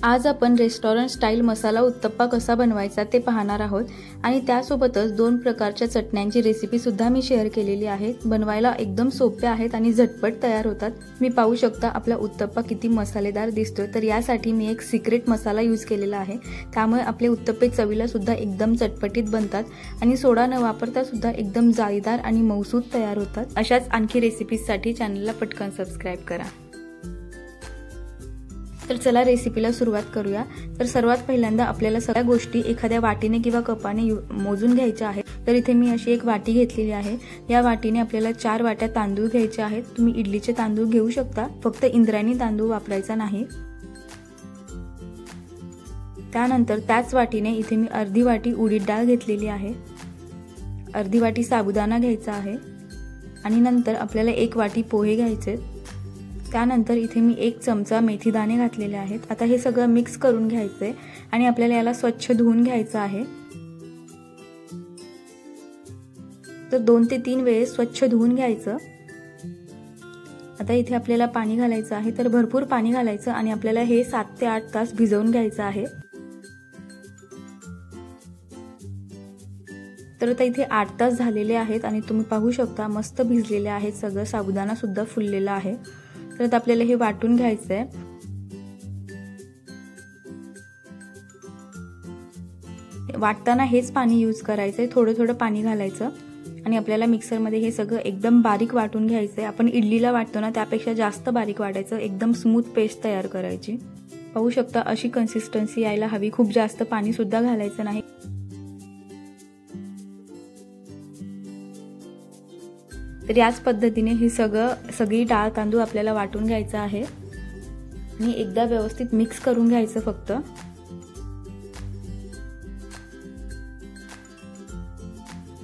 आज आपण restaurant style मसाला उत्तप्पा कसा बनवायचा ते पाहणार आहोत आणि त्यासोबतच 2 प्रकारच्या चटण्यांची रेसिपी सुद्धा मी शेअर केलेली आहे। बनवायला एकदम सोपे आहेत आणि झटपट तयार होतात। मी पाहू शकता आपला उत्तप्पा किती मसालेदार दिसतोय। तर यासाठी मी एक सिक्रेट मसाला यूज केलेला आहे, त्यामुळे आपले उत्तप्पे चवीला सुद्धा एकदम चटपटीत बनतात आणि सोडा न वापरता सुद्धा एकदम जाळीदार आणि मऊसूत तयार होतात। अशाच आणखी रेसिपीजसाठी चॅनलला पटकन सबस्क्राइब करा। तर चला रेसिपीला सुरुवात करूया। तर सर्वात पहिल्यांदा आपल्याला सगळ्या गोष्टी एखाद्या वाटीने किंवा कपाने मोजून घ्यायच्या आहेत। तर इथे मी अशी एक वाटी घेतलेली आहे। या वाटीने आपल्याला 4 वाट्या तांदूळ घ्यायचे आहेत। तुम्ही इडलीचे तांदूळ घेऊ शकता, फक्त इंद्रायणी तांदूळ वापरायचा नाही। त्यानंतर त्याच वाटीने इथे मी अर्धी वाटी उडीद डाळ घेतलेली आहे, अर्धी वाटी साबुदाणा घ्यायचा आहे आणि नंतर आपल्याला 1 वाटी पोहे घ्यायचे। त्यानंतर इथे मी 1 चमचा मेथी दाणे घातलेले आहेत। आता हे सगळं मिक्स करून घ्यायचंय आणि आपल्याला याला स्वच्छ धुवून घ्यायचं आहे। तर 2 ते 3 वेळेस स्वच्छ धुवून घ्यायचं। आता इथे आपल्याला पाणी घालायचं आहे, तर भरपूर पाणी घालायचं आणि आपल्याला हे 7 ते 8 तास भिजवून घ्यायचं आहे। तर आता इथे 8 तास झालेले आहेत आणि तुम्ही पाहू शकता मस्त भिजलेले आहेत, सगळं साबुदाणा सुद्धा फुललेला आहे। तर आता आपल्याला हे वाटून घ्यायचंय। वाटताना हेच पाणी यूज करायचंय, थोडं थोडं पाणी घालायचं आणि आपल्याला मिक्सर मध्ये हे सगळं एकदम बारीक वाटून घ्यायचंय। आपण इडलीला वाटतो ना त्यापेक्षा जास्त बारीक वाटायचं, एकदम स्मूथ पेस्ट तयार करायची। पाहू शकता अशी कन्सिस्टन्सी यायला हवी, खूप जास्त पाणी सुद्धा घालायचं नाही। तर याच पद्धतीने हे सगळी डाळ तांदूळ आपल्याला वाटून घ्यायचं आहे आणि एकदा व्यवस्थित मिक्स करून घ्यायचं फक्त।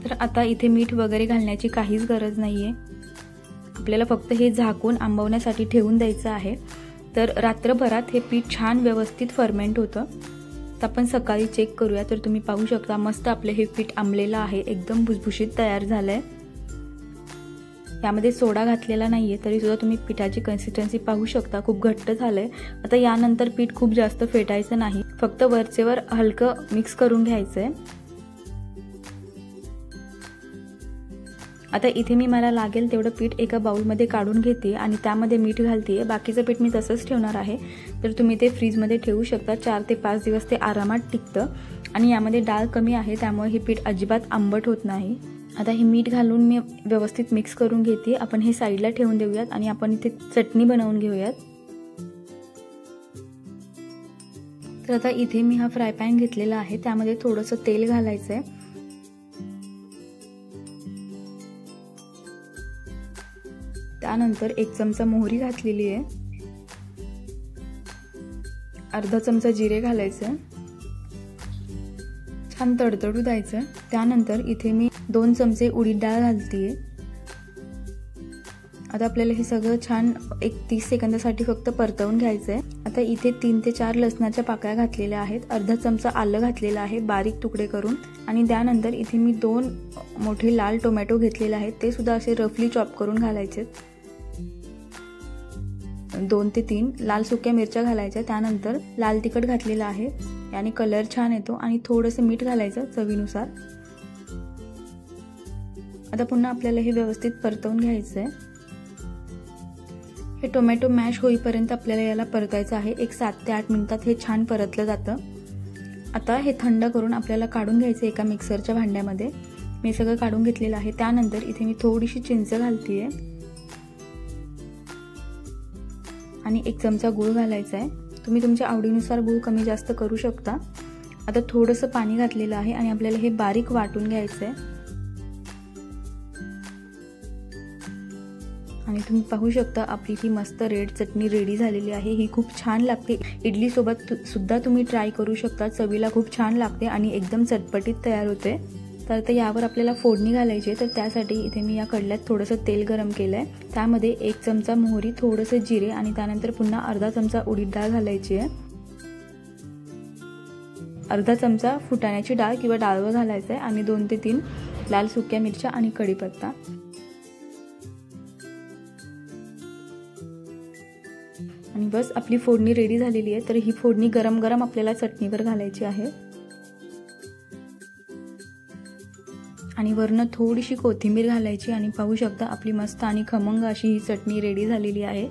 तर आता इथे मीठ वगैरे घालण्याची काहीच गरज नाहीये, आपल्याला फक्त हे झाकून आंबवण्यासाठी ठेवून द्यायचं आहे। तर रात्रभरात हे पीठ छान व्यवस्थित फर्मेंट होतं। तर आपण सकाळी चेक करूया। तर तुम्ही पाहू शकता मस्त आपले हे पीठ आंबलेलं आहे, एकदम भुसभुशीत तयार झालंय। यामध्ये सोडा घातलेला नाहीये तरी सुद्धा तुम्ही पिठाची कन्सिस्टन्सी पाहू शकता, खूप घट्ट झालंय। आता यानंतर पीठ खूप जास्त फेटायचं नाही, फक्त वरचेवर हलकं मिक्स करून घ्यायचंय। आता इथे मी मला लागेल तेवढं पीठ एका बाउलमध्ये काढून घेते आणि त्यामध्ये मीठ घालते। बाकीचं पीठ मी तसंच ठेवणार आहे। तर तुम्ही ते फ्रीजमध्ये ठेवू शकता, 4 ते 5 दिवस ते आरामात टिकतं आणि यामध्ये डाळ कमी आहे त्यामुळे हे पीठ अजिबात आंबट होत नाही। आता हे मीठ घालून मी व्यवस्थित मिक्स करून घेते। आपण हे साईडला ठेवून देऊयात आणि आपण इथे चटणी बनवून घेऊयात। तर आता इथे मी हा फ्राय पॅन घेतलेला आहे, त्यामध्ये थोडंसं तेल घालायचंय। त्यानंतर 1 चमचा मोहरी घातलेली आहे, अर्धा चमचा जिरे घालायचे, छान तडतडू द्यायचं। त्यानंतर इथे मी 2 चमचे उडीद डाळ घालतीये। आता आपल्याला हे सगळं छान 30 सेकंदासाठी फक्त परतवून घ्यायचंय। आता इथे 3 ते 4 लसणाच्या पाकळ्या घातलेल्या आहेत, अर्धा चमचा आलं घातलेलं आहे बारीक तुकडे करून आणि त्यानंतर इथे मी 2 मोठे लाल टोमॅटो घेतलेले आहेत, ते सुद्धा असे रफली चॉप करून घालायचे। 2 ते 3 लाल सुक्या मिरच्या घालायच्या। त्यानंतर लाल तिखट घातलेलं आहे, याने कलर छान येतो आणि थोडंसं मीठ घालायचं चवीनुसार। आता पुन्हा आपल्याला हे व्यवस्थित परतवून घ्यायचंय। हे टोमॅटो मॅश होईपर्यंत आपल्याला याला परतायचं आहे। 7 ते 8 मिनिटात हे छान परतलं जातं। आता हे थंड करून आपल्याला काढून घ्यायचं एका मिक्सरच्या भांड्यामध्ये। मी सगळं काढून घेतलेलं आहे। त्यानंतर इथे मी थोडीशी चिंच घालतीये आणि 1 चमचा गूळ घालायचा आहे। तुम्ही तुमच्या आवडीनुसार गूळ कमी जास्त करू शकता। आता थोडंसं पाणी घातलेलं आहे आणि आपल्याला हे बारीक वाटून घ्यायचंय आणि तुम्ही पाहू शकता आपली ही मस्त रेड चटणी रेडी झालेली आहे। ही खूप छान लागते, इडली सोबत सुद्धा तुम्ही ट्राय करू शकता, चवीला खूप छान लागते आणि एकदम चटपटीत तयार होते। तर आता यावर आपल्याला फोडणी घालायची आहे। तर त्यासाठी इथे मी या कढल्यात थोडंसं तेल गरम केलंय, त्यामध्ये 1 चमचा मोहरी, थोडंसं जिरे आणि त्यानंतर पुन्हा अर्धा चमचा उडीद डाळ घालायची आहे, अर्धा चमचा फुटाण्याची डाळ किंवा डाळवं घालायचं आहे आणि 2 ते 3 लाल सुक्या मिरच्या आणि कढीपत्ता आणि बस आपली फोडणी रेडी झालेली आहे। तर ही फोडणी गरम गरम आपल्याला चटणीवर घालायची आहे आणि वरनं थोडीशी कोथिंबीर घालायची आणि पाहू शकता आपली मस्त आणि खमंग अशी ही चटणी रेडी झालेली आहे।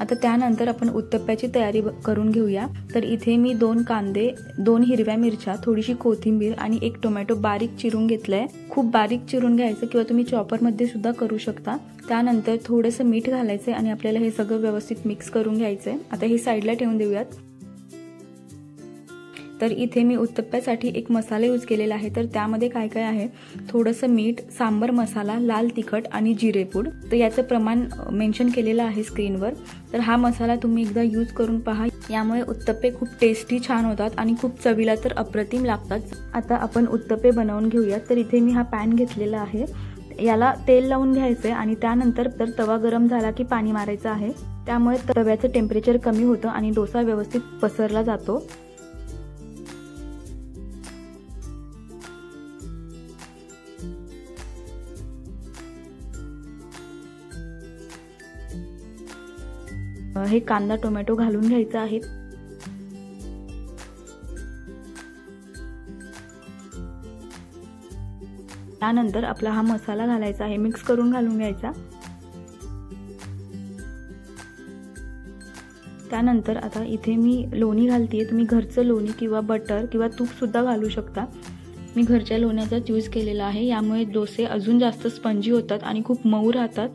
आता त्यानंतर आपण उत्तप्प्याची तयारी करून घेऊया। तर इथे मी 2 कांदे, 2 हिरव्या मिरच्या, थोडीशी कोथिंबीर आणि 1 टोमॅटो बारीक चिरून घेतलाय। खूप बारीक चिरून घ्यायचं किंवा तुम्ही चॉपर मध्ये सुद्धा करू शकता। त्यानंतर थोडंसं मीठ घालायचंय आणि आपल्याला हे सगळं व्यवस्थित मिक्स करून घ्यायचंय। आता हे साईडला ठेवून देऊयात। तर इथे मी उत्तप्प्यासाठी एक मसाला यूज केलेला आहे। तर त्यामध्ये काय काय आहे, थोडंसं मीठ, सांबर मसाला, लाल तिखट आणि जिरेपूड। तर याचं प्रमाण मेन्शन केलेलं आहे स्क्रीनवर। तर हा मसाला तुम्ही एकदा यूज करून पहा, यामुळे उत्तप्पे खूप टेस्टी छान होतात आणि खूप चवीला तर अप्रतिम लागतात। आता आपण उत्तप्पे बनवून घेऊया। तर इथे मी हा पॅन घेतलेला आहे, याला तेल लावून घ्यायचंय आणि त्यानंतर तर तवा गरम झाला की पाणी मारायचं आहे। त्यामुळे तव्याचं टेम्परेचर कमी होतं आणि डोसा व्यवस्थित पसरला जातो। हे कांदा टोमॅटो घालून घ्यायचं आहे। त्यानंतर आपला हा मसाला घालायचा आहे, मिक्स करून घालून घ्यायचा। त्यानंतर आता इथे मी लोणी घालतेय। तुम्ही घरचं लोणी किंवा बटर किंवा तूप सुद्धा घालू शकता। मी घरच्या लोण्याचाच यूज केलेला आहे, यामुळे डोसे अजून जास्त स्पंजी होतात आणि खूप मऊ राहतात।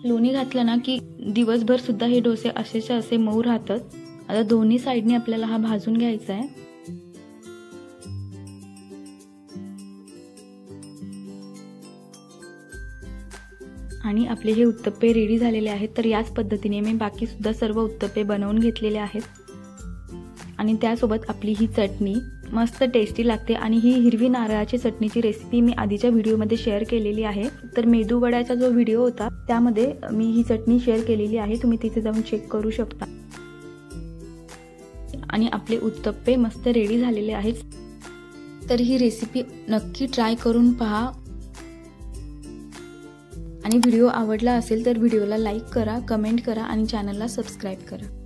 लोणी घातलं ना की दिवसभर सुद्धा हे डोसे असेच्या असे मऊ राहतात। आता दोन्ही साइडने आपल्याला हा भाजून घ्यायचा आहे। आणि आपले हे उत्तप्पे रेडी झालेले आहेत। तर याच पद्धतीने मी बाकी सुद्धा सर्व उत्तप्पे बनवून घेतलेले आहेत आणि त्यासोबत आपली ही चटणी मस्त टेस्टी लागते। आणि ही हिरवी नारळाची चटणीची रेसिपी मी आधीच्या व्हिडिओमध्ये शेअर केलेली आहे। तर मेदू वड्याचा जो व्हिडिओ होता त्यामध्ये मी ही चटणी शेअर केलेली आहे, तुम्ही तिथे जाऊन चेक करू शकता। आणि आपले उत्तप्पे मस्त रेडी झालेले आहेत। तर ही रेसिपी नक्की ट्राय करून पहा आणि व्हिडिओ आवडला असेल तर व्हिडिओला लाईक करा, कमेंट करा आणि चॅनलला सबस्क्राईब करा।